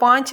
5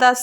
10